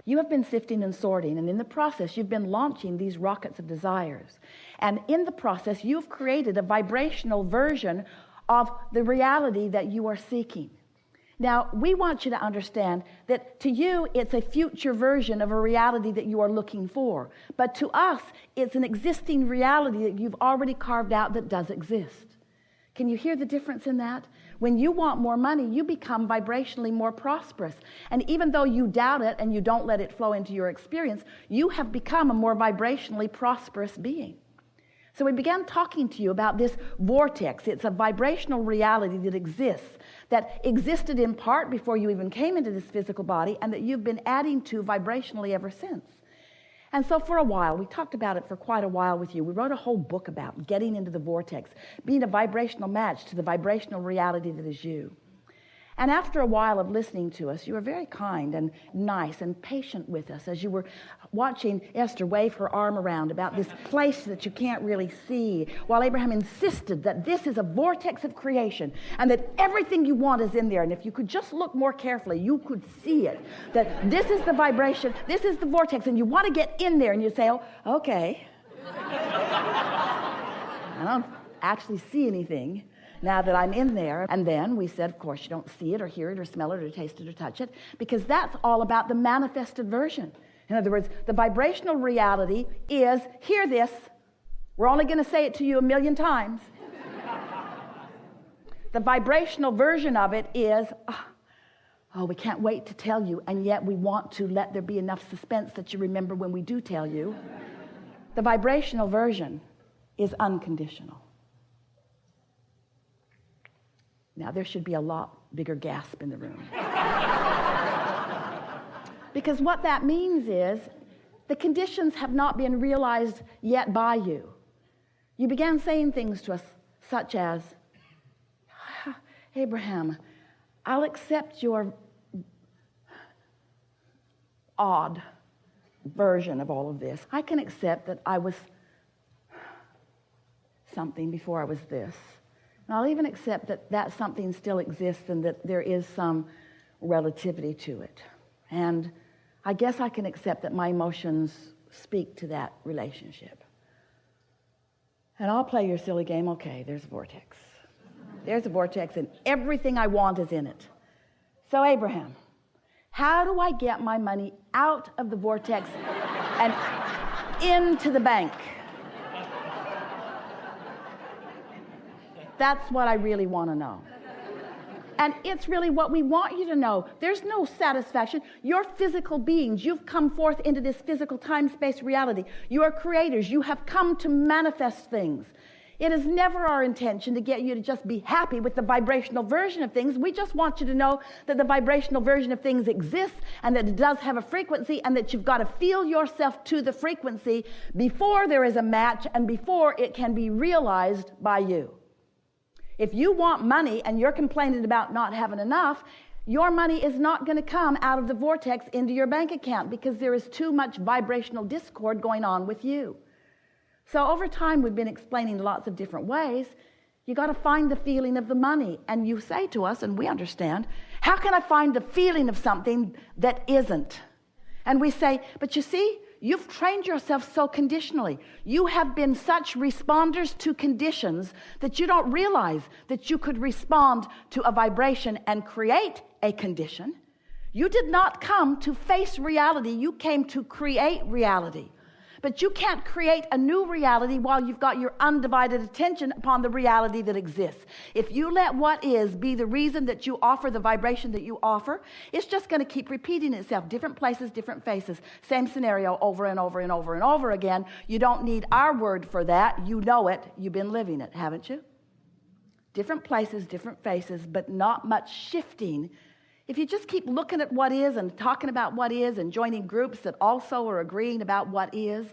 You have been sifting and sorting, and in the process, you've been launching these rockets of desires. And in the process, you've created a vibrational version of the reality that you are seeking. Now, we want you to understand that to you, it's a future version of a reality that you are looking for. But to us, it's an existing reality that you've already carved out that does exist. Can you hear the difference in that? When you want more money, you become vibrationally more prosperous. And even though you doubt it and you don't let it flow into your experience, you have become a more vibrationally prosperous being. So we began talking to you about this vortex. It's a vibrational reality that existed in part before you even came into this physical body, and that you've been adding to vibrationally ever since. And so for a while, we talked about it for quite a while with you. We wrote a whole book about getting into the vortex, being a vibrational match to the vibrational reality that is you. And after a while of listening to us, you were very kind and nice and patient with us as you were watching Esther wave her arm around about this place that you can't really see, while Abraham insisted that this is a vortex of creation and that everything you want is in there. And if you could just look more carefully, you could see it, that this is the vibration, this is the vortex, and you want to get in there, and you say, oh, okay. I don't actually see anything now that I'm in there. And then we said, of course, you don't see it or hear it or smell it or taste it or touch it, because that's all about the manifested version. In other words, the vibrational reality is, hear this, we're only going to say it to you 1,000,000 times. The vibrational version of it is, oh, we can't wait to tell you, and yet we want to let there be enough suspense that you remember when we do tell you. The vibrational version is unconditional. Now, there should be a lot bigger gasp in the room. Because what that means is the conditions have not been realized yet by you. You began saying things to us such as, Abraham, I'll accept your odd version of all of this. I can accept that I was something before I was this. And I'll even accept that that something still exists and that there is some relativity to it. And I guess I can accept that my emotions speak to that relationship. And I'll play your silly game. Okay, there's a vortex. There's a vortex, and everything I want is in it. So, Abraham, how do I get my money out of the vortex and into the bank? That's what I really want to know. And it's really what we want you to know. There's no satisfaction. You're physical beings. You've come forth into this physical time-space reality. You are creators. You have come to manifest things. It is never our intention to get you to just be happy with the vibrational version of things. We just want you to know that the vibrational version of things exists and that it does have a frequency, and that you've got to feel yourself to the frequency before there is a match and before it can be realized by you. If you want money and you're complaining about not having enough, your money is not going to come out of the vortex into your bank account, because there is too much vibrational discord going on with you. So over time, we've been explaining lots of different ways. You got to find the feeling of the money. And you say to us, and we understand, how can I find the feeling of something that isn't? And we say, but you see, you've trained yourself so conditionally. You have been such responders to conditions that you don't realize that you could respond to a vibration and create a condition. You did not come to face reality. You came to create reality. But you can't create a new reality while you've got your undivided attention upon the reality that exists. If you let what is be the reason that you offer the vibration that you offer, it's just going to keep repeating itself. Different places, different faces. Same scenario over and over and over and over again. You don't need our word for that. You know it. You've been living it, haven't you? Different places, different faces, but not much shifting. If you just keep looking at what is and talking about what is and joining groups that also are agreeing about what is,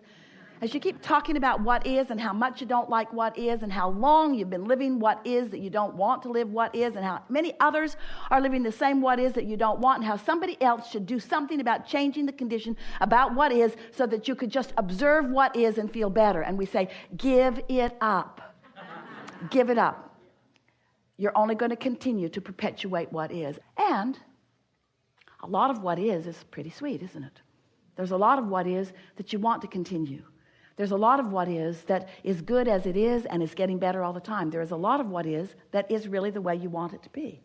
as you keep talking about what is and how much you don't like what is and how long you've been living what is that you don't want to live what is, and how many others are living the same what is that you don't want, and how somebody else should do something about changing the condition about what is so that you could just observe what is and feel better. And we say, give it up. Give it up. You're only going to continue to perpetuate what is. And a lot of what is pretty sweet, isn't it? There's a lot of what is that you want to continue. There's a lot of what is that is good as it is and is getting better all the time. There is a lot of what is that is really the way you want it to be.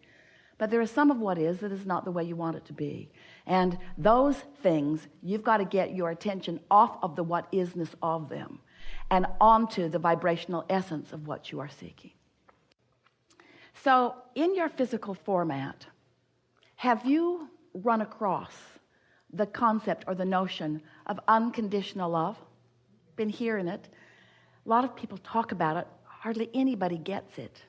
But there is some of what is that is not the way you want it to be. And those things, you've got to get your attention off of the what isness of them and onto the vibrational essence of what you are seeking. So in your physical format, have you run across the concept or the notion of unconditional love? Been hearing it. A lot of people talk about it. Hardly anybody gets it.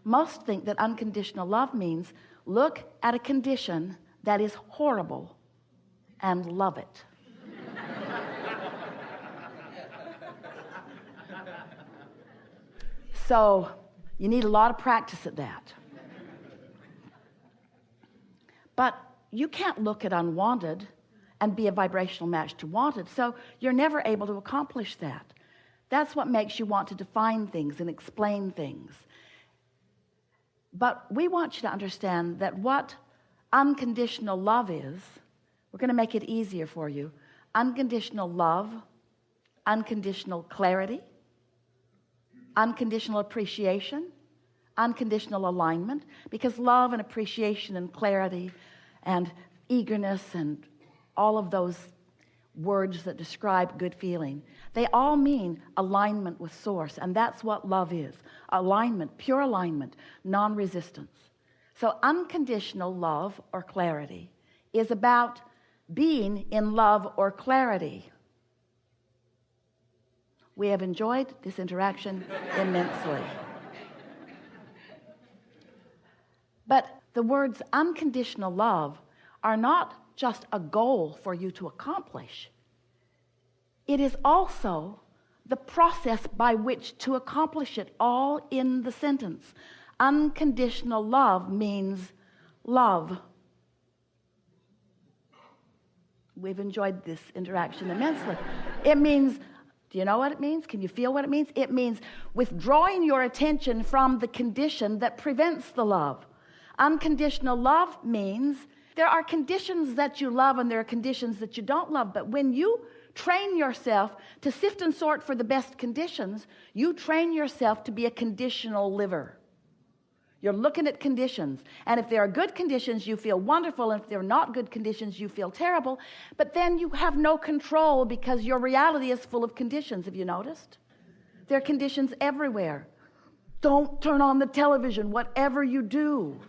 Most think that unconditional love means look at a condition that is horrible and love it. So you need a lot of practice at that. But you can't look at unwanted and be a vibrational match to wanted, so you're never able to accomplish that. That's what makes you want to define things and explain things. But we want you to understand that what unconditional love is, we're going to make it easier for you. Unconditional love, unconditional clarity, unconditional appreciation, unconditional alignment, because love and appreciation and clarity and eagerness and all of those words that describe good feeling, they all mean alignment with source, and that's what love is. Alignment, pure alignment, non-resistance. So unconditional love or clarity is about being in love or clarity. We have enjoyed this interaction immensely. But the words unconditional love are not just a goal for you to accomplish. It is also the process by which to accomplish it, all in the sentence. Unconditional love means love. We've enjoyed this interaction immensely. It means, do you know what it means? Can you feel what it means? It means withdrawing your attention from the condition that prevents the love. Unconditional love means there are conditions that you love and there are conditions that you don't love, but when you train yourself to sift and sort for the best conditions, you train yourself to be a conditional liver. You're looking at conditions, and if there are good conditions, you feel wonderful, and if there are not good conditions, you feel terrible, but then you have no control because your reality is full of conditions. Have you noticed? There are conditions everywhere. Don't turn on the television, whatever you do.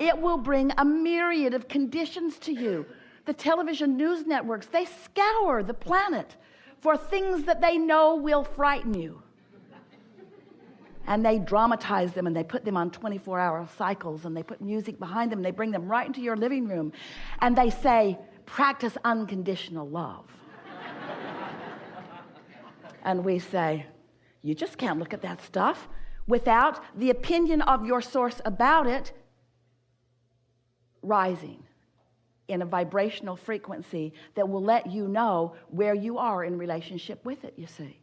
It will bring a myriad of conditions to you. The television news networks, they scour the planet for things that they know will frighten you. And they dramatize them and they put them on 24-hour cycles and they put music behind them and they bring them right into your living room. And they say, practice unconditional love. And we say, you just can't look at that stuff without the opinion of your source about it rising in a vibrational frequency that will let you know where you are in relationship with it, you see.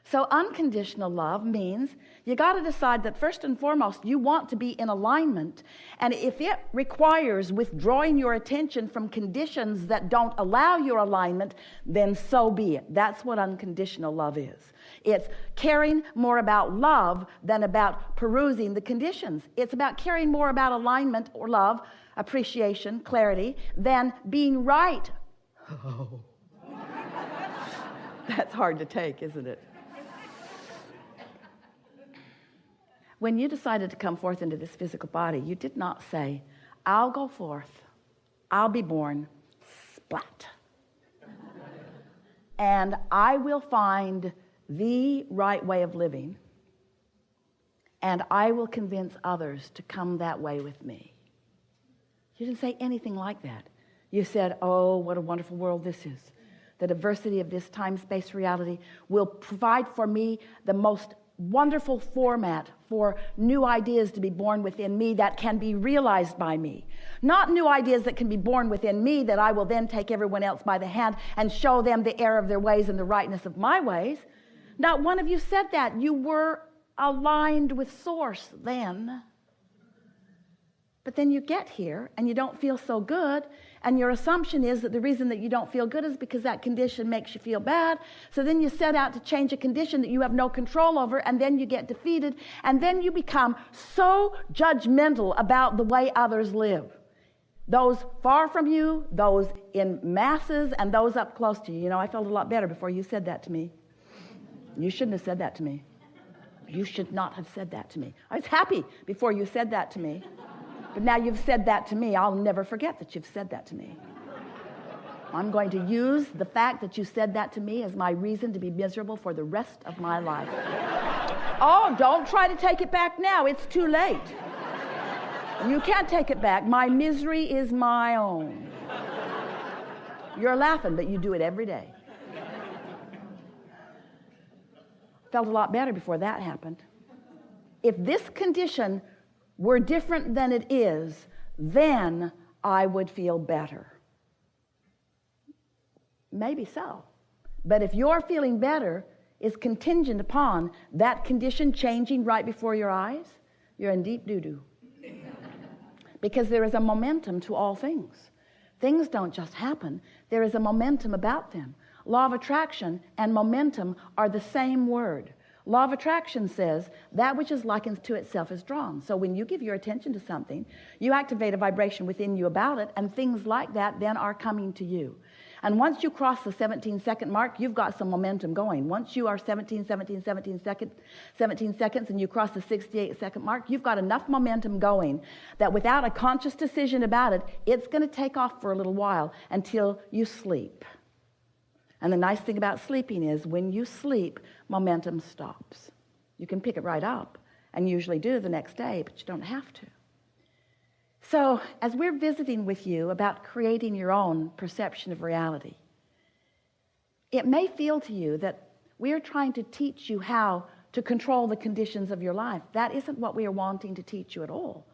So unconditional love means you got to decide that first and foremost you want to be in alignment, and if it requires withdrawing your attention from conditions that don't allow your alignment, then so be it. That's what unconditional love is. It's caring more about love than about perusing the conditions. It's about caring more about alignment or love, appreciation, clarity, than being right. Oh. That's hard to take, isn't it? When you decided to come forth into this physical body, you did not say, I'll go forth, I'll be born, splat. And I will find the right way of living, and I will convince others to come that way with me. You didn't say anything like that. You said, oh, what a wonderful world this is. The diversity of this time-space reality will provide for me the most wonderful format for new ideas to be born within me that can be realized by me. Not new ideas that can be born within me that I will then take everyone else by the hand and show them the error of their ways and the rightness of my ways. Not one of you said that. You were aligned with Source then. But then you get here and you don't feel so good, and your assumption is that the reason that you don't feel good is because that condition makes you feel bad. So then you set out to change a condition that you have no control over, and then you get defeated, and then you become so judgmental about the way others live. Those far from you, those in masses, and those up close to you. You know, I felt a lot better before you said that to me. You shouldn't have said that to me. You should not have said that to me. I was happy before you said that to me. But now you've said that to me. I'll never forget that you've said that to me. I'm going to use the fact that you said that to me as my reason to be miserable for the rest of my life. Oh, don't try to take it back now. It's too late. You can't take it back. My misery is my own. You're laughing, but you do it every day. Felt a lot better before that happened. If this condition were different than it is, then I would feel better. Maybe so. But if your feeling better is contingent upon that condition changing right before your eyes, you're in deep doo-doo. Because there is a momentum to all things. Things don't just happen. There is a momentum about them. Law of attraction and momentum are the same word. Law of attraction says that which is likened to itself is drawn. So when you give your attention to something, you activate a vibration within you about it, and things like that then are coming to you. And once you cross the 17-second mark, you've got some momentum going. Once you are 17 seconds, and you cross the 68-second mark, you've got enough momentum going that without a conscious decision about it, it's going to take off for a little while until you sleep. And the nice thing about sleeping is when you sleep, momentum stops. You can pick it right up, and usually do the next day, but you don't have to. So as we're visiting with you about creating your own perception of reality, it may feel to you that we're trying to teach you how to control the conditions of your life. That isn't what we are wanting to teach you at all.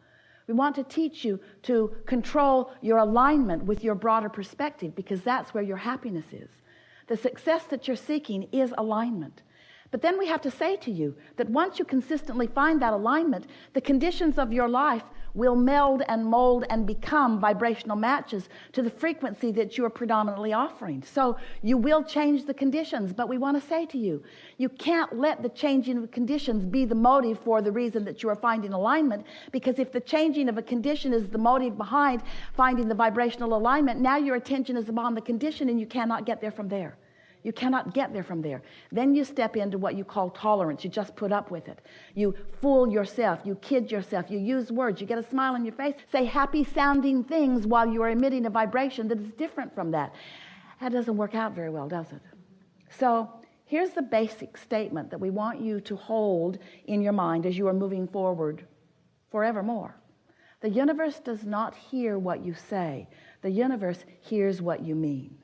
We want to teach you to control your alignment with your broader perspective, because that's where your happiness is. The success that you're seeking is alignment. But then we have to say to you that once you consistently find that alignment, the conditions of your life will meld and mold and become vibrational matches to the frequency that you are predominantly offering. So you will change the conditions, but we want to say to you, you can't let the changing of conditions be the motive for the reason that you are finding alignment, because if the changing of a condition is the motive behind finding the vibrational alignment, now your attention is upon the condition and you cannot get there from there. You cannot get there from there. Then you step into what you call tolerance. You just put up with it. You fool yourself. You kid yourself. You use words. You get a smile on your face. Say happy-sounding things while you are emitting a vibration that is different from that. That doesn't work out very well, does it? So here's the basic statement that we want you to hold in your mind as you are moving forward forevermore. The universe does not hear what you say. The universe hears what you mean.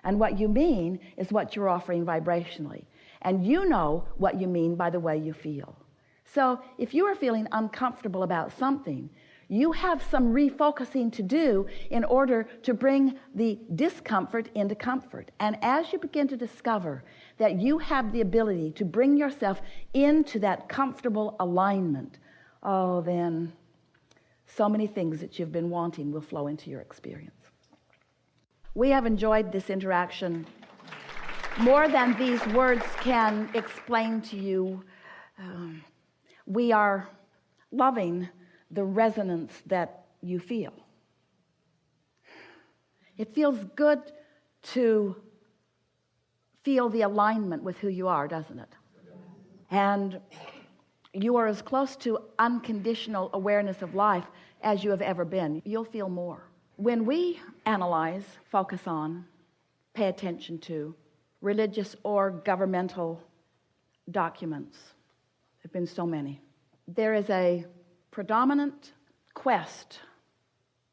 And what you mean is what you're offering vibrationally. And you know what you mean by the way you feel. So if you are feeling uncomfortable about something, you have some refocusing to do in order to bring the discomfort into comfort. And as you begin to discover that you have the ability to bring yourself into that comfortable alignment, oh, then so many things that you've been wanting will flow into your experience. We have enjoyed this interaction more than these words can explain to you. We are loving the resonance that you feel. It feels good to feel the alignment with who you are, doesn't it? And you are as close to unconditional awareness of life as you have ever been. You'll feel more. When we analyze, focus on, pay attention to religious or governmental documents, there have been so many, there is a predominant quest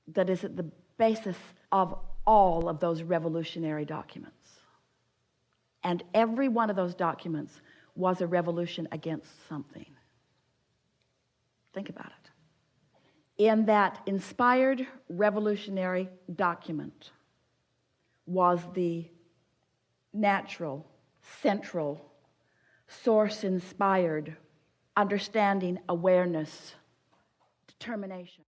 that is at the basis of all of those revolutionary documents. And every one of those documents was a revolution against something. Think about it. In that inspired revolutionary document was the natural, central, source-inspired understanding, awareness, determination.